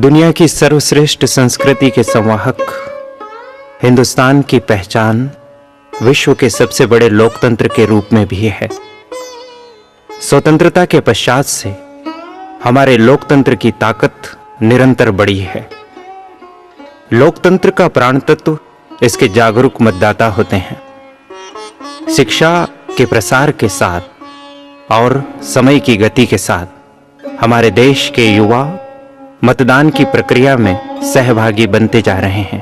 दुनिया की सर्वश्रेष्ठ संस्कृति के संवाहक, हिंदुस्तान की पहचान विश्व के सबसे बड़े लोकतंत्र के रूप में भी है। स्वतंत्रता के पश्चात से हमारे लोकतंत्र की ताकत निरंतर बढ़ी है। लोकतंत्र का प्राण तत्व इसके जागरूक मतदाता होते हैं। शिक्षा के प्रसार के साथ और समय की गति के साथ हमारे देश के युवा मतदान की प्रक्रिया में सहभागी बनते जा रहे हैं।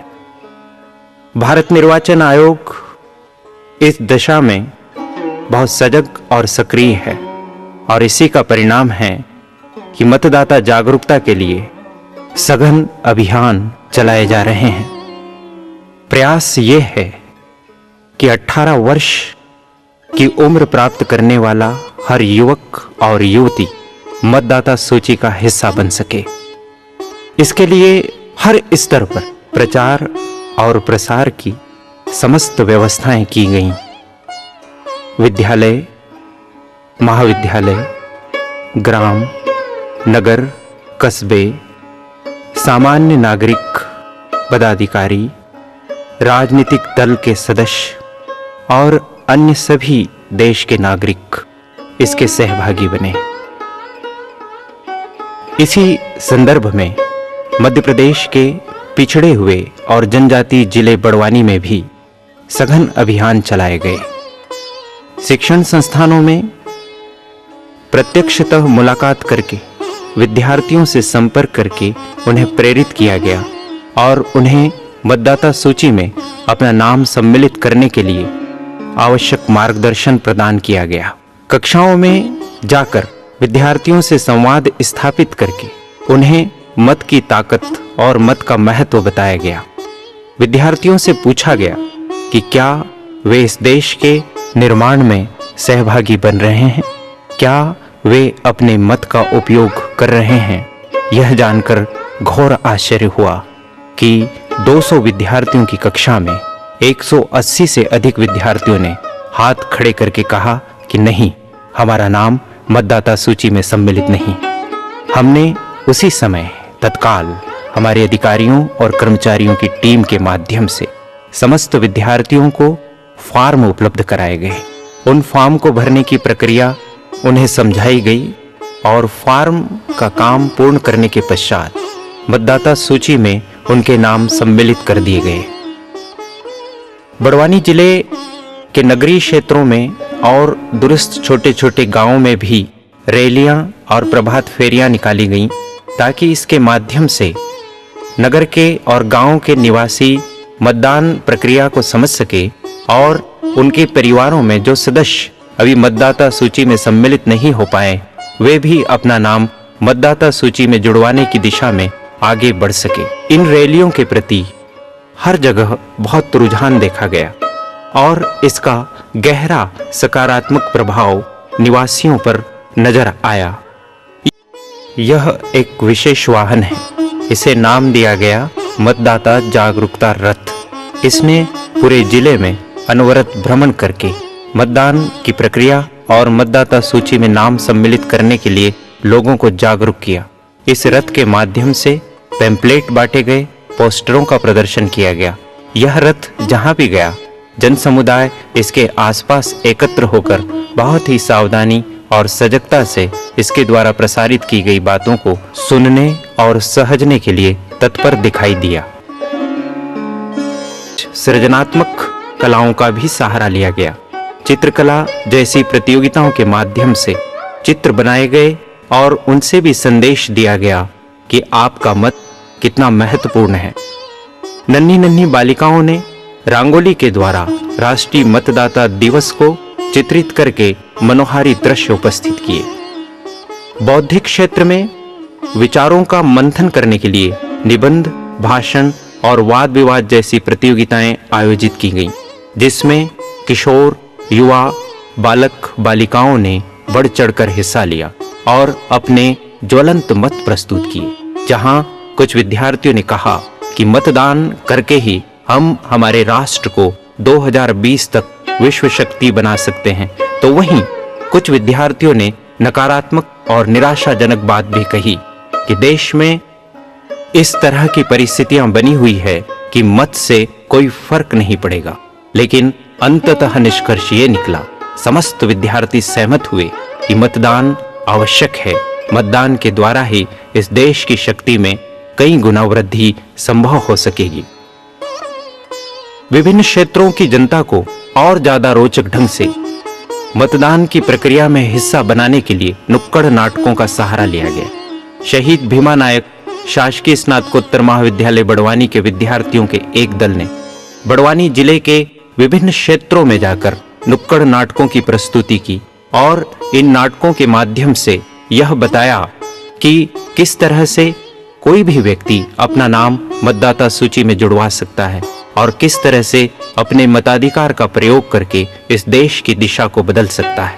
भारत निर्वाचन आयोग इस दिशा में बहुत सजग और सक्रिय है और इसी का परिणाम है कि मतदाता जागरूकता के लिए सघन अभियान चलाए जा रहे हैं। प्रयास ये है कि 18 वर्ष की उम्र प्राप्त करने वाला हर युवक और युवती मतदाता सूची का हिस्सा बन सके। इसके लिए हर स्तर पर प्रचार और प्रसार की समस्त व्यवस्थाएं की गईं। विद्यालय, महाविद्यालय, ग्राम, नगर, कस्बे, सामान्य नागरिक, पदाधिकारी, राजनीतिक दल के सदस्य और अन्य सभी देश के नागरिक इसके सहभागी बने। इसी संदर्भ में मध्य प्रदेश के पिछड़े हुए और जनजातीय जिले बड़वानी में भी सघन अभियान चलाए गए। शिक्षण संस्थानों में प्रत्यक्षतः मुलाकात करके विद्यार्थियों से संपर्क करके उन्हें प्रेरित किया गया और उन्हें मतदाता सूची में अपना नाम सम्मिलित करने के लिए आवश्यक मार्गदर्शन प्रदान किया गया। कक्षाओं में जाकर विद्यार्थियों से संवाद स्थापित करके उन्हें मत की ताकत और मत का महत्व बताया गया। विद्यार्थियों से पूछा गया कि क्या वे इस देश के निर्माण में सहभागी बन रहे हैं, क्या वे अपने मत का उपयोग कर रहे हैं। यह जानकर घोर आश्चर्य हुआ कि 200 विद्यार्थियों की कक्षा में 180 से अधिक विद्यार्थियों ने हाथ खड़े करके कहा कि नहीं, हमारा नाम मतदाता सूची में सम्मिलित नहीं। हमने उसी समय तत्काल हमारे अधिकारियों और कर्मचारियों की टीम के माध्यम से समस्त विद्यार्थियों को फॉर्म उपलब्ध कराए गए। उन फॉर्म को भरने की प्रक्रिया उन्हें समझाई गई और फॉर्म का काम पूर्ण करने के पश्चात मतदाता सूची में उनके नाम सम्मिलित कर दिए गए। बड़वानी जिले के नगरीय क्षेत्रों में और दूरस्थ छोटे छोटे गांवों में भी रैलियां और प्रभात फेरियां निकाली गईं ताकि इसके माध्यम से नगर के और गांव के निवासी मतदान प्रक्रिया को समझ सके और उनके परिवारों में जो सदस्य अभी मतदाता सूची में सम्मिलित नहीं हो पाए वे भी अपना नाम मतदाता सूची में जुड़वाने की दिशा में आगे बढ़ सके। इन रैलियों के प्रति हर जगह बहुत रुझान देखा गया और इसका गहरा सकारात्मक प्रभाव निवासियों पर नजर आया। यह एक विशेष वाहन है, इसे नाम दिया गया मतदाता जागरूकता रथ। इसने पूरे जिले में अनवरत भ्रमण करके मतदान की प्रक्रिया और मतदाता सूची में नाम सम्मिलित करने के लिए लोगों को जागरूक किया। इस रथ के माध्यम से पैम्पलेट बांटे गए, पोस्टरों का प्रदर्शन किया गया। यह रथ जहां भी गया जन समुदाय इसके आसपास एकत्र होकर बहुत ही सावधानी और सजगता से इसके द्वारा प्रसारित की गई बातों को सुनने और समझने के लिए तत्पर दिखाई दिया। सृजनात्मक कलाओं का भी सहारा लिया गया। चित्रकला जैसी प्रतियोगिताओं के माध्यम से चित्र बनाए गए और उनसे भी संदेश दिया गया कि आपका मत कितना महत्वपूर्ण है। नन्ही नन्ही बालिकाओं ने रंगोली के द्वारा राष्ट्रीय मतदाता दिवस को चित्रित करके मनोहारी दृश्य उपस्थित किए। बौद्धिक क्षेत्र में विचारों का मंथन करने के लिए निबंध, भाषण और वाद विवाद जैसी प्रतियोगिताएं आयोजित की गईं, जिसमें किशोर, युवा, बालक बालिकाओं ने बढ़ चढ़कर हिस्सा लिया और अपने ज्वलंत मत प्रस्तुत किए। जहां कुछ विद्यार्थियों ने कहा कि मतदान करके ही हम हमारे राष्ट्र को 2020 तक विश्व शक्ति बना सकते हैं, तो वहीं कुछ विद्यार्थियों ने नकारात्मक और निराशाजनक बात भी कही कि देश में इस तरह की परिस्थितियां बनी हुई है कि मत से कोई फर्क नहीं पड़ेगा। लेकिन अंततः निष्कर्ष ये निकला, समस्त विद्यार्थी सहमत हुए कि मतदान आवश्यक है। मतदान के द्वारा ही इस देश की शक्ति में कई गुना वृद्धि संभव हो सकेगी। विभिन्न क्षेत्रों की जनता को और ज्यादा रोचक ढंग से मतदान की प्रक्रिया में हिस्सा बनाने के लिए नुक्कड़ नाटकों का सहारा लिया गया। शहीद भीमा नायक शासकीय स्नातकोत्तर महाविद्यालय बड़वानी के विद्यार्थियों के एक दल ने बड़वानी जिले के विभिन्न क्षेत्रों में जाकर नुक्कड़ नाटकों की प्रस्तुति की और इन नाटकों के माध्यम से यह बताया कि किस तरह से कोई भी व्यक्ति अपना नाम मतदाता सूची में जुड़वा सकता है और किस तरह से अपने मताधिकार का प्रयोग करके इस देश की दिशा को बदल सकता है।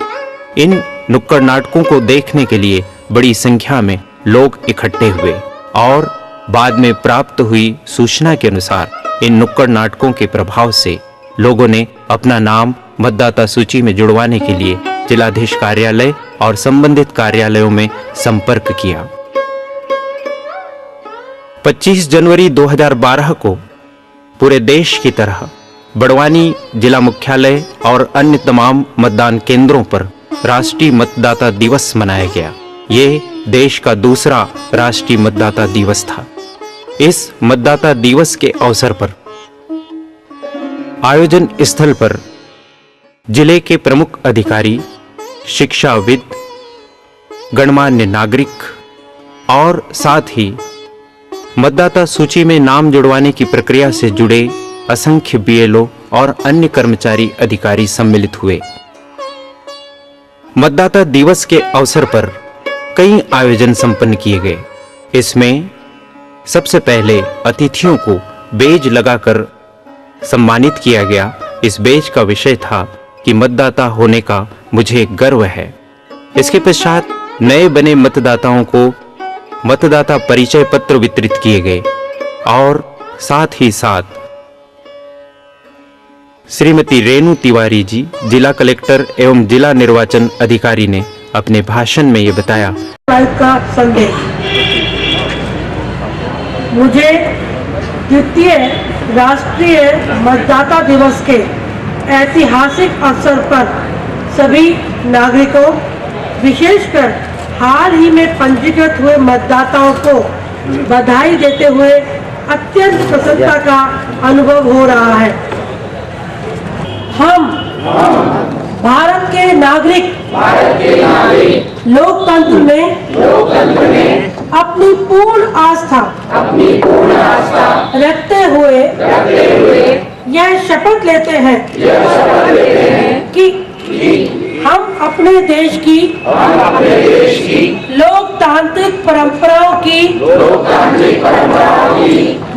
इन नुक्कड़ नाटकों को देखने के लिए बड़ी संख्या में लोग इकट्ठे हुए और बाद में प्राप्त हुई सूचना के अनुसार इन नुक्कड़ नाटकों के प्रभाव से लोगों ने अपना नाम मतदाता सूची में जुड़वाने के लिए जिलाधीश कार्यालय और संबंधित कार्यालयों में संपर्क किया। 25 जनवरी 2012 को पूरे देश की तरह बड़वानी जिला मुख्यालय और अन्य तमाम मतदान केंद्रों पर राष्ट्रीय मतदाता दिवस मनाया गया। ये देश का दूसरा राष्ट्रीय मतदाता दिवस था। इस मतदाता दिवस के अवसर पर आयोजन स्थल पर जिले के प्रमुख अधिकारी, शिक्षाविद, गणमान्य नागरिक और साथ ही मतदाता सूची में नाम जुड़वाने की प्रक्रिया से जुड़े असंख्य बीएलओ और अन्य कर्मचारी अधिकारी सम्मिलित हुए। मतदाता दिवस के अवसर पर कई आयोजन संपन्न किए गए। इसमें सबसे पहले अतिथियों को बेज लगाकर सम्मानित किया गया। इस बेज का विषय था कि मतदाता होने का मुझे गर्व है। इसके पश्चात नए बने मतदाताओं को मतदाता परिचय पत्र वितरित किए गए और साथ ही साथ श्रीमती रेणु तिवारी जी, जिला कलेक्टर एवं जिला निर्वाचन अधिकारी ने अपने भाषण में ये बताया। का संदेश मुझे द्वितीय राष्ट्रीय मतदाता दिवस के ऐतिहासिक अवसर पर सभी नागरिकों, विशेषकर हाल ही में पंजीकृत हुए मतदाताओं को बधाई देते हुए अत्यंत प्रसन्नता का अनुभव हो रहा है। हम भारत के नागरिक लोकतंत्र में अपनी पूर्ण आस्था रखते हुए यह शपथ लेते हैं कि हम अपने देश की लोकतांत्रिक परंपराओं की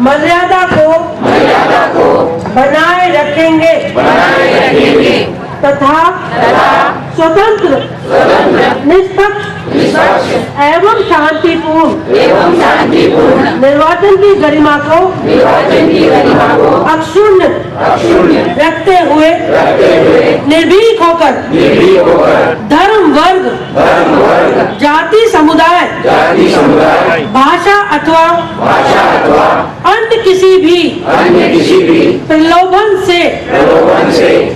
मर्यादा को बनाए रखेंगे तथा स्वतंत्र, निष्पक्ष एवं शांतिपूर्ण निर्वाचन की गरिमा को अक्षुण्ण रखते हुए निर्भीक होकर धर्म, वर्ग, जाति, समुदाय, भाषा अथवा अन्य किसी भी प्रलोभन से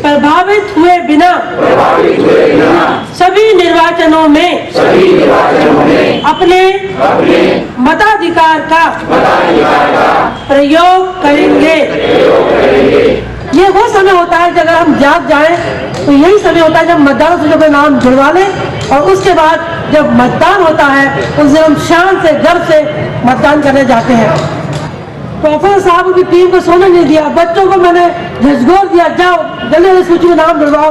प्रभावित हुए बिना सभी निर्वाचनों में अपने मताधिकार का प्रयोग करेंगे। ये वो समय होता है कि अगर हम जाग जाएं तो यही समय होता है जब मतदाता सूची में नाम जुड़वा लें और उसके बाद जब मतदान होता है उस दिन हम शान से, गर्व से मतदान करने जाते हैं। प्रोफेसर साहब की टीम को सोने नहीं दिया, बच्चों को मैंने झंझोर दिया, जाओ जल्दी सूची में नाम जुड़वाओ।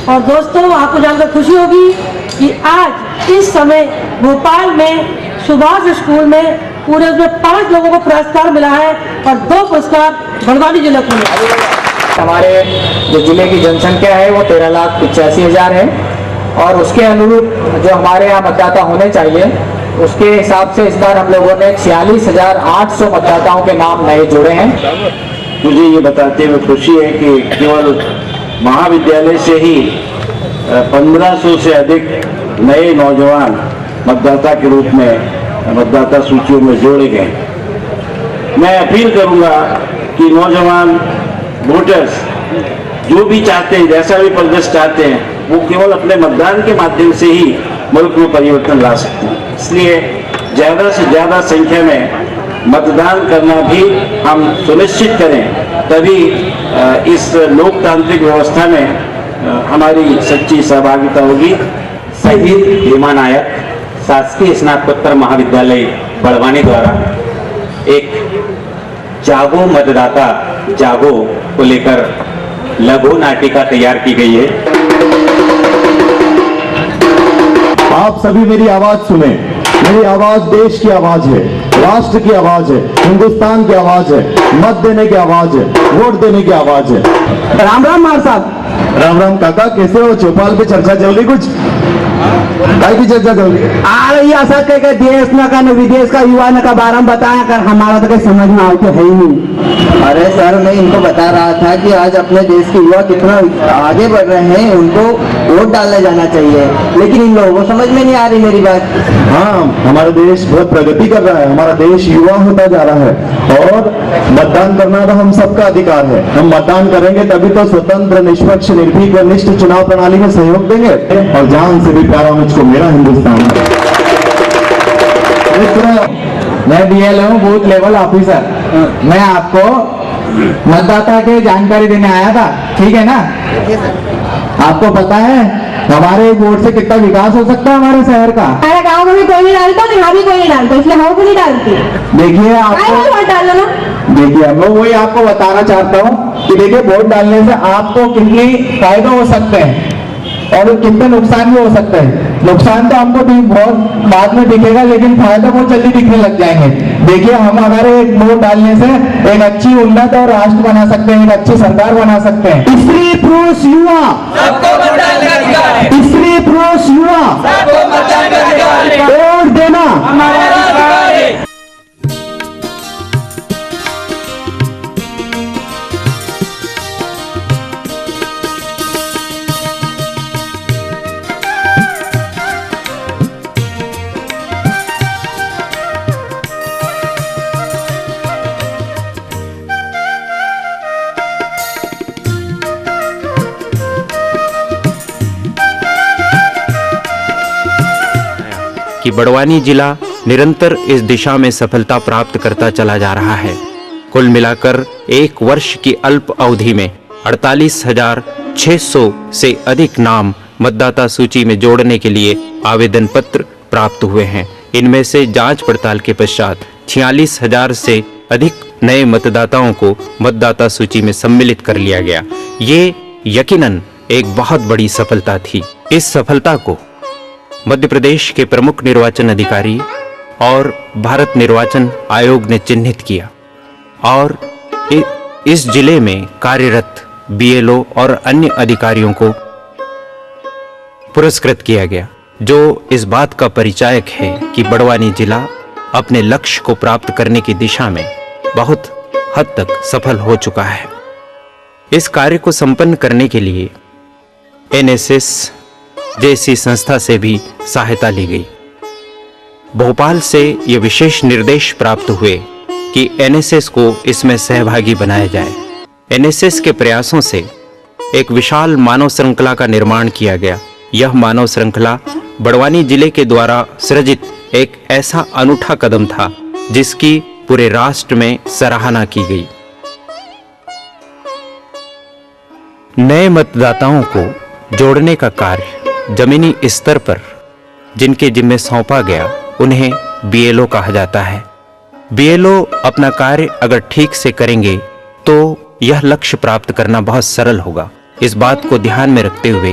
और दोस्तों, आपको जानकर खुशी होगी कि आज इस समय भोपाल में सुभाष स्कूल में पूरे उसमें 5 लोगों को पुरस्कार मिला है और 2 पुरस्कार बड़वानी जिले को मिला है। हमारे जो जिले की जनसंख्या है वो 13,85,000 है और उसके अनुरूप जो हमारे यहाँ मतदाता होने चाहिए उसके हिसाब से इस बार हम लोगों ने 46,800 मतदाताओं के नाम नए जोड़े हैं। मुझे ये बताते हुए खुशी है कि केवल महाविद्यालय से ही 1500 से अधिक नए नौजवान मतदाता के रूप में मतदाता सूचियों में जोड़े गए। मैं अपील करूंगा कि नौजवान वोटर्स जो भी चाहते हैं, जैसा भी परिदृश्य चाहते हैं, वो केवल अपने मतदान के माध्यम से ही मुल्क में परिवर्तन ला सकते हैं। इसलिए ज़्यादा से ज़्यादा संख्या में मतदान करना भी हम सुनिश्चित करें, तभी इस लोकतांत्रिक व्यवस्था में हमारी सच्ची सहभागिता होगी। शहीद भीमा नायक शासकीय स्नातकोत्तर महाविद्यालय बड़वानी द्वारा एक जागो मतदाता जागो को लेकर लघु नाटिका तैयार की गई है। आप सभी मेरी आवाज सुने। मेरी आवाज देश की आवाज है, राष्ट्र की आवाज है, हिंदुस्तान की आवाज है, मत देने की आवाज है, वोट देने की आवाज है। राम राम मार साहब। राम राम काका, कैसे हो? चौपाल पे चर्चा चल रही कुछ? काय की चर्चा चल रही? आ रही ऐसा कह के देश न का न विदेश का युवा न का बारे में बताया कर, हमारा तो कहीं समझ में आते है ही नहीं। अरे सर, मैं इनको बता रहा था कि आज अपने देश के युवा कितना आगे बढ़ रहे हैं, उनको वोट डालने जाना चाहिए, लेकिन इन लोगों को समझ में नहीं आ रही मेरी बात। हाँ, हमारा देश बहुत प्रगति कर रहा है, हमारा देश युवा होता जा रहा है और मतदान करना तो हम सबका अधिकार है। हम मतदान करेंगे तभी तो स्वतंत्र, निष्पक्ष, निर्भीक व निष्ठ चुनाव प्रणाली में सहयोग देंगे। और जान से भी प्यारा मुझको मेरा हिंदुस्तान है। मैं BLO हूँ, बूथ लेवल ऑफिसर। मैं आपको मतदाता के जानकारी देने आया था, ठीक है ना? आपको पता है हमारे वोट से कितना विकास हो सकता है हमारे शहर का? हमारे गाँव में भी कोई नहीं डालता, यहाँ भी कोई नहीं डालता, इसलिए हम भी नहीं डालती। देखिए आपको वोट डालो ना। देखिए, मैं वही आपको बताना चाहता हूँ कि देखिए, वोट डालने से आपको कितने फायदे हो सकते हैं और कितने नुकसान भी हो सकते हैं। नुकसान तो हमको बहुत बाद में दिखेगा, लेकिन फायदा बहुत जल्दी दिखने लग जाएंगे। देखिए, हम अगर एक वोट डालने से एक अच्छी उन्नत और राष्ट्र बना सकते हैं, एक अच्छी सरकार बना सकते हैं। स्त्री पुरुष युवा सबको मतदान का अधिकार है। स्त्री पुरुष युवा सबको मतदान का अधिकार है। वोट देना हमारा अधिकार है। कि बड़वानी जिला निरंतर इस दिशा में सफलता प्राप्त करता चला जा रहा है। कुल मिलाकर एक वर्ष की अल्प अवधि में 48,600 से अधिक नाम मतदाता सूची में जोड़ने के लिए आवेदन पत्र प्राप्त हुए हैं। इनमें से जांच पड़ताल के पश्चात 46,000 से अधिक नए मतदाताओं को मतदाता सूची में सम्मिलित कर लिया गया। ये यकीनन एक बहुत बड़ी सफलता थी। इस सफलता को मध्य प्रदेश के प्रमुख निर्वाचन अधिकारी और भारत निर्वाचन आयोग ने चिन्हित किया और इस जिले में कार्यरत BLO और अन्य अधिकारियों को पुरस्कृत किया गया, जो इस बात का परिचायक है कि बड़वानी जिला अपने लक्ष्य को प्राप्त करने की दिशा में बहुत हद तक सफल हो चुका है। इस कार्य को संपन्न करने के लिए NSS जैसी संस्था से भी सहायता ली गई। भोपाल से ये विशेष निर्देश प्राप्त हुए कि NSS को इसमें सहभागी बनाया जाए। NSS के प्रयासों से एक विशाल मानव श्रृंखला का निर्माण किया गया। यह मानव श्रृंखला बड़वानी जिले के द्वारा सृजित एक ऐसा अनूठा कदम था जिसकी पूरे राष्ट्र में सराहना की गई। नए मतदाताओं को जोड़ने का कार्य जमीनी स्तर पर जिनके जिम्मे सौंपा गया उन्हें BLO कहा जाता है। BLO अपना कार्य अगर ठीक से करेंगे तो यह लक्ष्य प्राप्त करना बहुत सरल होगा। इस बात को ध्यान में रखते हुए